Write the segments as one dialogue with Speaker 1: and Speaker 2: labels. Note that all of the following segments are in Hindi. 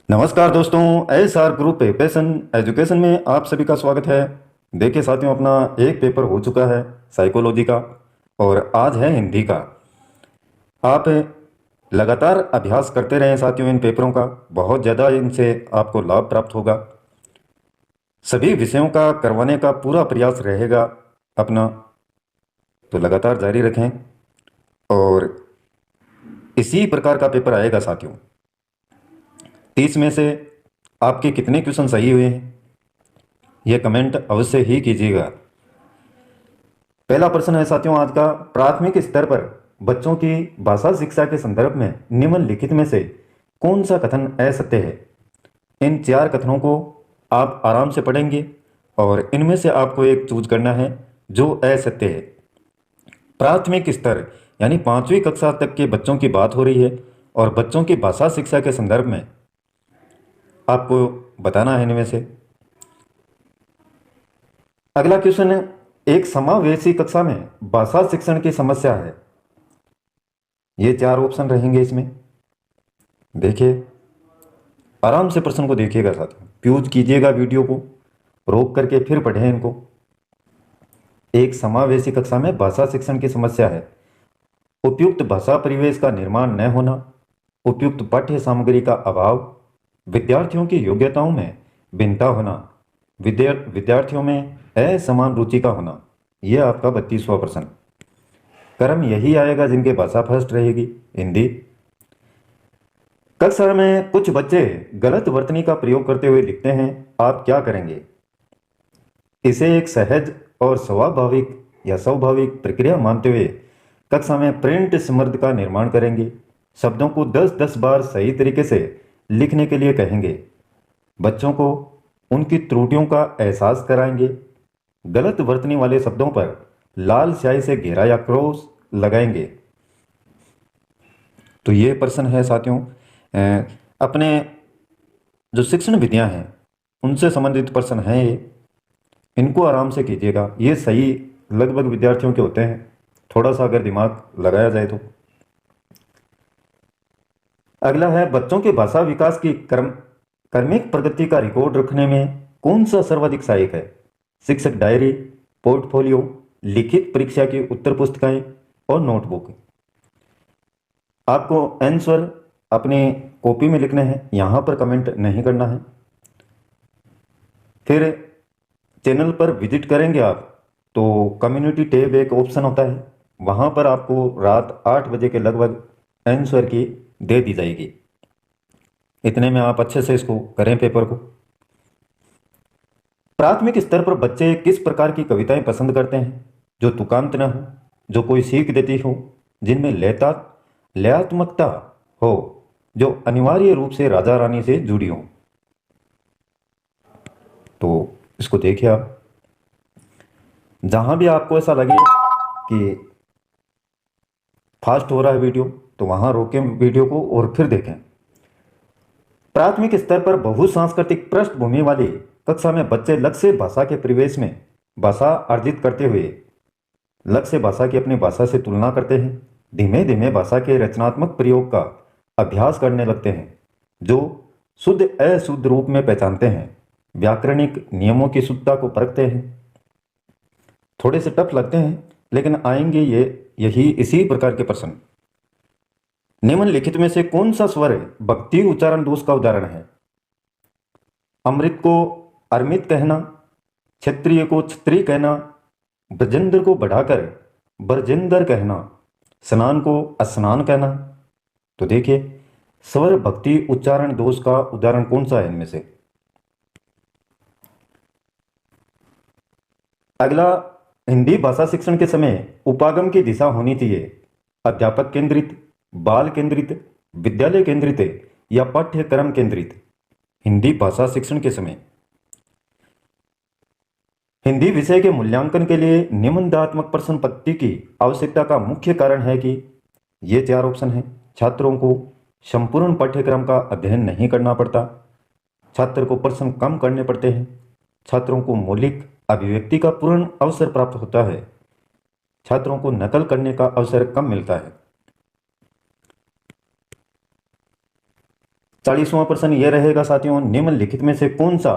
Speaker 1: नमस्कार दोस्तों, एसआर ग्रुप पैशन एजुकेशन में आप सभी का स्वागत है। देखिए साथियों, अपना एक पेपर हो चुका है साइकोलॉजी का और आज है हिंदी का। आप लगातार अभ्यास करते रहें साथियों इन पेपरों का, बहुत ज़्यादा इनसे आपको लाभ प्राप्त होगा। सभी विषयों का करवाने का पूरा प्रयास रहेगा अपना, तो लगातार जारी रखें और इसी प्रकार का पेपर आएगा साथियों। 30 में से आपके कितने क्वेश्चन सही हुए हैं ये कमेंट अवश्य ही कीजिएगा। पहला प्रश्न है साथियों आज का, प्राथमिक स्तर पर बच्चों की भाषा शिक्षा के संदर्भ में निम्नलिखित में से कौन सा कथन असत्य है। इन 4 कथनों को आप आराम से पढ़ेंगे और इनमें से आपको एक चूज करना है जो असत्य है। प्राथमिक स्तर यानी 5वीं कक्षा तक के बच्चों की बात हो रही है और बच्चों की भाषा शिक्षा के संदर्भ में आपको बताना है इनमें से। अगला क्वेश्चन है, एक समावेशी कक्षा में भाषा शिक्षण की समस्या है। ये 4 ऑप्शन रहेंगे इसमें। देखिए आराम से प्रश्न को देखिएगा साथियों, प्यूज कीजिएगा वीडियो को, रोक करके फिर पढ़ें इनको। एक समावेशी कक्षा में भाषा शिक्षण की समस्या है। उपयुक्त भाषा परिवेश का निर्माण न होना, उपयुक्त पाठ्य सामग्री का अभाव, विद्यार्थियों की योग्यताओं में भिन्नता होना, विद्यार्थियों में असमान रुचि का होना। यह आपका 32वां प्रश्न। क्रम यही आएगा जिनके भाषा फर्स्ट रहेगी हिंदी। कक्षा में कुछ बच्चे गलत वर्तनी का प्रयोग करते हुए लिखते हैं, आप क्या करेंगे। इसे एक सहज और स्वाभाविक या स्वाभाविक प्रक्रिया मानते हुए कक्षा में प्रिंट समृद्ध का निर्माण करेंगे। शब्दों को 10-10 बार सही तरीके से लिखने के लिए कहेंगे। बच्चों को उनकी त्रुटियों का एहसास कराएंगे। गलत वर्तनी वाले शब्दों पर लाल स्याही से घेरा या क्रॉस लगाएंगे। तो ये प्रश्न है साथियों, अपने जो शिक्षण विधियां हैं उनसे संबंधित प्रश्न हैं ये। इनको आराम से कीजिएगा, ये सही लगभग विद्यार्थियों के होते हैं, थोड़ा सा अगर दिमाग लगाया जाए तो। अगला है, बच्चों के भाषा विकास की क्रमिक प्रगति का रिकॉर्ड रखने में कौन सा सर्वाधिक सहायक है। शिक्षक डायरी, पोर्टफोलियो, लिखित परीक्षा की उत्तर पुस्तिकाएं और नोटबुक। आपको आंसर अपनी कॉपी में लिखने हैं, यहां पर कमेंट नहीं करना है। फिर चैनल पर विजिट करेंगे आप तो कम्युनिटी टैब एक ऑप्शन होता है, वहां पर आपको रात 8 बजे के लगभग आंसर की दे दी जाएगी। इतने में आप अच्छे से इसको करें पेपर को। प्राथमिक स्तर पर बच्चे किस प्रकार की कविताएं पसंद करते हैं, जो तुकांत न हो, जो कोई सीख देती हो, जिनमें लयात्मकता हो, जो अनिवार्य रूप से राजा रानी से जुड़ी हो। तो इसको देखिए आप, जहां भी आपको ऐसा लगे कि फास्ट हो रहा है वीडियो तो वहां रोकें वीडियो को और फिर देखें। प्राथमिक स्तर पर बहुसांस्कृतिक पृष्ठभूमि वाली कक्षा में बच्चे लक्ष्य भाषा के परिवेश में भाषा अर्जित करते हुए लक्ष्य भाषा की अपनी भाषा से तुलना करते हैं। धीमे धीमे भाषा के रचनात्मक प्रयोग का अभ्यास करने लगते हैं, जो शुद्ध अशुद्ध रूप में पहचानते हैं, व्याकरणिक नियमों की शुद्धता को परखते हैं। थोड़े से टफ लगते हैं लेकिन आएंगे यही इसी प्रकार के प्रश्न। निम्नलिखित में से कौन सा स्वर भक्ति उच्चारण दोष का उदाहरण है। अमृत को अमृत कहना, क्षत्रिय को क्षत्रिय कहना, ब्रजेंद्र को बढ़ाकर ब्रजेंद्र कहना, स्नान को स्नान कहना। तो देखिए स्वर भक्ति उच्चारण दोष का उदाहरण कौन सा है इनमें से। अगला, हिंदी भाषा शिक्षण के समय उपागम की दिशा होनी चाहिए अध्यापक केंद्रित, बाल केंद्रित, विद्यालय केंद्रित या पाठ्यक्रम केंद्रित। हिंदी भाषा शिक्षण के समय हिंदी विषय के मूल्यांकन के लिए निबंधात्मक प्रश्न पत्ती की आवश्यकता का मुख्य कारण है कि ये 4 ऑप्शन हैं। छात्रों को संपूर्ण पाठ्यक्रम का अध्ययन नहीं करना पड़ता, छात्र को प्रश्न कम करने पड़ते हैं, छात्रों को मौलिक अभिव्यक्ति का पूर्ण अवसर प्राप्त होता है, छात्रों को नकल करने का अवसर कम मिलता है। 40वां प्रश्न यह रहेगा साथियों, निम्नलिखित में से कौन सा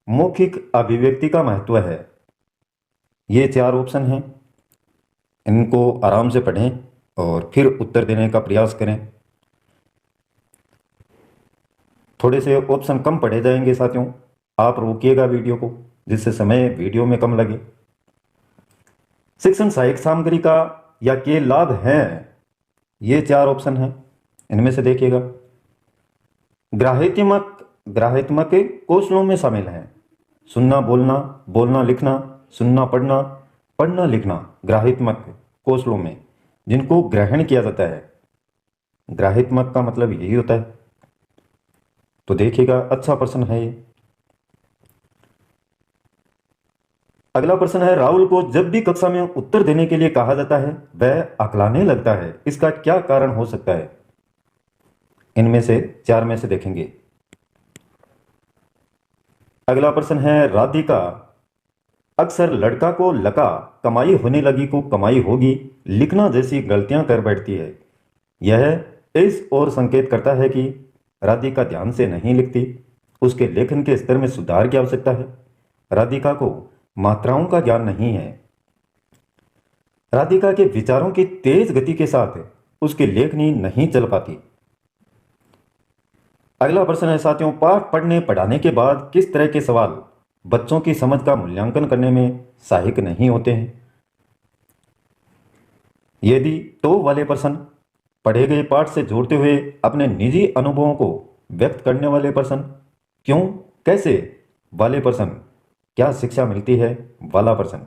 Speaker 1: मौखिक अभिव्यक्ति का महत्व है। ये 4 ऑप्शन हैं, इनको आराम से पढ़ें और फिर उत्तर देने का प्रयास करें। थोड़े से ऑप्शन कम पढ़े जाएंगे साथियों, आप रोकिएगा वीडियो को जिससे समय वीडियो में कम लगे। शिक्षण सहायक सामग्री का या के लाभ हैं, ये 4 ऑप्शन हैं, इनमें से देखिएगा। ग्राह्यत्मक कौशलों में शामिल हैं सुनना बोलना, बोलना लिखना, सुनना पढ़ना, पढ़ना लिखना। ग्राह्यत्मक कौशलों में जिनको ग्रहण किया जाता है, ग्राह्यत्मक का मतलब यही होता है। तो देखिएगा, अच्छा प्रश्न है ये। अगला प्रश्न है, राहुल को जब भी कक्षा में उत्तर देने के लिए कहा जाता है वह अकलाने लगता है, इसका क्या कारण हो सकता है। इनमें से 4 में से देखेंगे। अगला प्रश्न है, राधिका अक्सर लड़का को लका, कमाई होने लगी को कमाई होगी, लिखना जैसी गलतियां कर बैठती है। यह इस ओर संकेत करता है कि राधिका ध्यान से नहीं लिखती, उसके लेखन के स्तर में सुधार की आवश्यकता है। राधिका को मात्राओं का ज्ञान नहीं है। राधिका के विचारों की तेज गति के साथ उसकी लेखनी नहीं चल पाती। अगला प्रश्न है साथियों, पाठ पढ़ने पढ़ाने के बाद किस तरह के सवाल बच्चों की समझ का मूल्यांकन करने में सहायक नहीं होते हैं। यदि तो वाले प्रश्न, पढ़े गए पाठ से जोड़ते हुए अपने निजी अनुभवों को व्यक्त करने वाले प्रश्न, क्यों कैसे वाले प्रश्न, क्या शिक्षा मिलती है वाला प्रश्न।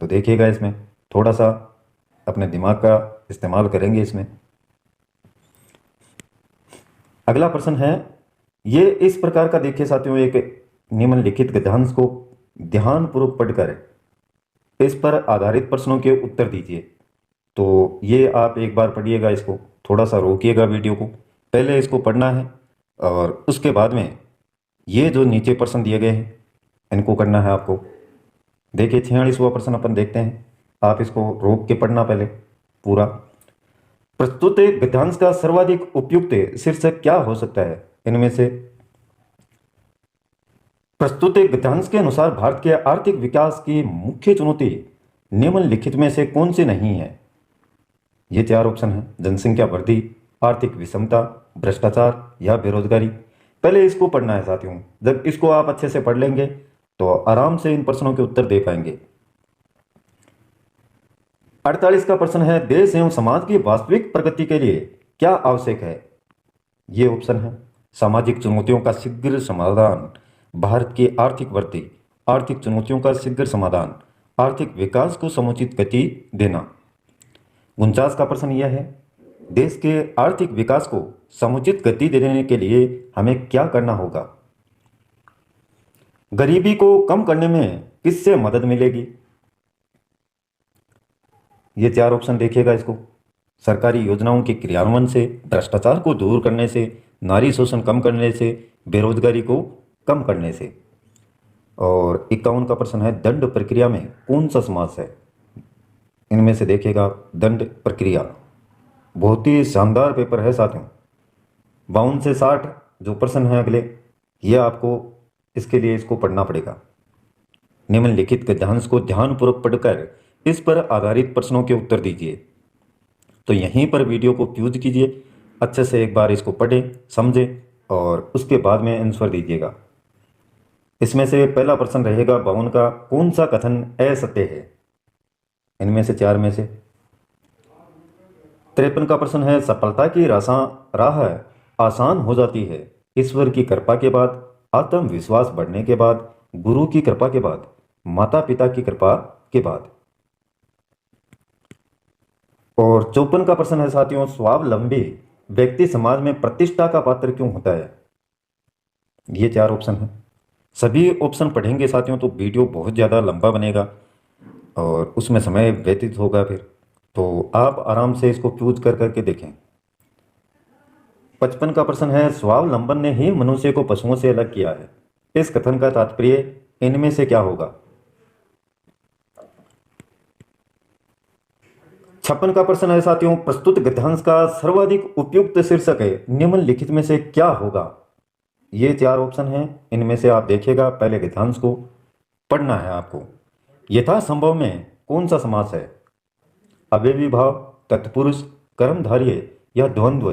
Speaker 1: तो देखिएगा, इसमें थोड़ा सा अपने दिमाग का इस्तेमाल करेंगे इसमें। अगला प्रश्न है, ये इस प्रकार का देखिए साथियों, एक निम्नलिखित गद्यांश को ध्यानपूर्वक पढ़कर इस पर आधारित प्रश्नों के उत्तर दीजिए। तो ये आप एक बार पढ़िएगा, इसको थोड़ा सा रोकिएगा वीडियो को, पहले इसको पढ़ना है और उसके बाद में ये जो नीचे प्रश्न दिए गए हैं इनको करना है आपको। देखिए 46वां प्रश्न अपन देखते हैं, आप इसको रोक के पढ़ना पहले पूरा। प्रस्तुत गद्यांश का सर्वाधिक उपयुक्त शीर्षक क्या हो सकता है। इनमें से प्रस्तुत गद्यांश के अनुसार भारत के आर्थिक विकास की मुख्य चुनौती निम्नलिखित में से कौन सी नहीं है। ये 4 ऑप्शन हैं, जनसंख्या वृद्धि, आर्थिक विषमता, भ्रष्टाचार या बेरोजगारी। पहले इसको पढ़ना है साथियों, जब इसको आप अच्छे से पढ़ लेंगे तो आराम से इन प्रश्नों के उत्तर दे पाएंगे। 48 का प्रश्न है, देश एवं समाज की वास्तविक प्रगति के लिए क्या आवश्यक है। ये ऑप्शन है, सामाजिक चुनौतियों का शीघ्र समाधान, भारत की आर्थिक वृद्धि, आर्थिक चुनौतियों का शीघ्र समाधान, आर्थिक विकास को समुचित गति देना। 49 का प्रश्न यह है, देश के आर्थिक विकास को समुचित गति देने के लिए हमें क्या करना होगा। गरीबी को कम करने में किससे मदद मिलेगी। ये 4 ऑप्शन देखिएगा इसको, सरकारी योजनाओं के क्रियान्वयन से, भ्रष्टाचार को दूर करने से, नारी शोषण कम करने से, बेरोजगारी को कम करने से। और 51 का प्रश्न है, दंड प्रक्रिया में कौन सा समास है। इनमें से देखिएगा, दंड प्रक्रिया। बहुत ही शानदार पेपर है साथियों। 52 से 60 जो प्रश्न है अगले, ये आपको इसके लिए इसको पढ़ना पड़ेगा। निम्नलिखित गद्यांश को ध्यानपूर्वक पढ़कर इस पर आधारित प्रश्नों के उत्तर दीजिए। तो यहीं पर वीडियो को फ्यूज कीजिए, अच्छे से एक बार इसको पढ़ें, समझें और उसके बाद में आंसर दीजिएगा। इसमें से पहला प्रश्न रहेगा 52 का, कौन सा कथन असत्य है। इनमें से 4 में से। 53 का प्रश्न है, सफलता की राह आसान हो जाती है ईश्वर की कृपा के बाद, आत्मविश्वास बढ़ने के बाद, गुरु की कृपा के बाद, माता पिता की कृपा के बाद। और 54 का प्रश्न है साथियों, स्वावलंबी व्यक्ति समाज में प्रतिष्ठा का पात्र क्यों होता है। ये 4 ऑप्शन है। सभी ऑप्शन पढ़ेंगे साथियों तो वीडियो बहुत ज़्यादा लंबा बनेगा और उसमें समय व्यतीत होगा फिर, तो आप आराम से इसको फ्यूज कर करके देखें। 55 का प्रश्न है, स्वावलंबन ने ही मनुष्य को पशुओं से अलग किया है, इस कथन का तात्पर्य इनमें से क्या होगा। 56 का प्रश्न है साथियों, प्रस्तुत गद्यांश का सर्वाधिक उपयुक्त शीर्षक है निम्नलिखित में से क्या होगा। ये 4 ऑप्शन हैं, इनमें से आप देखिएगा, पहले गद्यांश को पढ़ना है आपको। यथासंभव में कौन सा समास है? अव्ययी भाव, तत्पुरुष, कर्मधारय या द्वंद्व?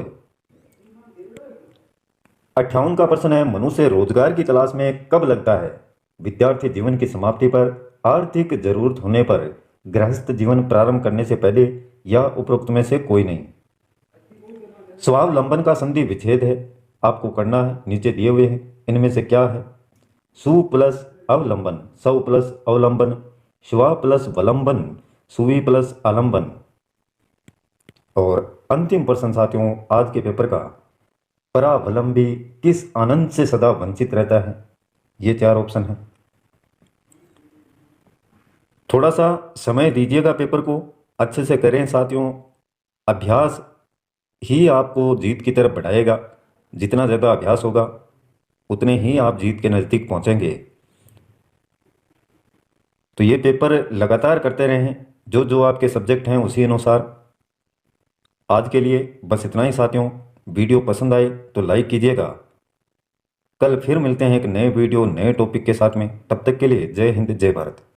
Speaker 1: 58 का प्रश्न है, मनुष्य रोजगार की तलाश में कब लगता है? विद्यार्थी जीवन की समाप्ति पर, आर्थिक जरूरत होने पर, गृहस्थ जीवन प्रारंभ करने से पहले या उपरोक्त में से कोई नहीं। स्वावलंबन का संधि विच्छेद है, आपको करना है, नीचे दिए हुए हैं, इनमें से क्या है? सु प्लस अवलंबन, सव प्लस अवलंबन, स्व प्लस वलंबन, सुवी प्लस आलंबन। और अंतिम प्रश्न साथियों आज के पेपर का, परावलंबी किस आनंद से सदा वंचित रहता है? ये 4 ऑप्शन है। थोड़ा सा समय दीजिएगा, पेपर को अच्छे से करें साथियों। अभ्यास ही आपको जीत की तरफ बढ़ाएगा। जितना ज़्यादा अभ्यास होगा उतने ही आप जीत के नज़दीक पहुंचेंगे। तो ये पेपर लगातार करते रहें, जो जो आपके सब्जेक्ट हैं उसी अनुसार। आज के लिए बस इतना ही साथियों। वीडियो पसंद आए तो लाइक कीजिएगा। कल फिर मिलते हैं एक नए वीडियो नए टॉपिक के साथ में। तब तक के लिए जय हिंद जय भारत।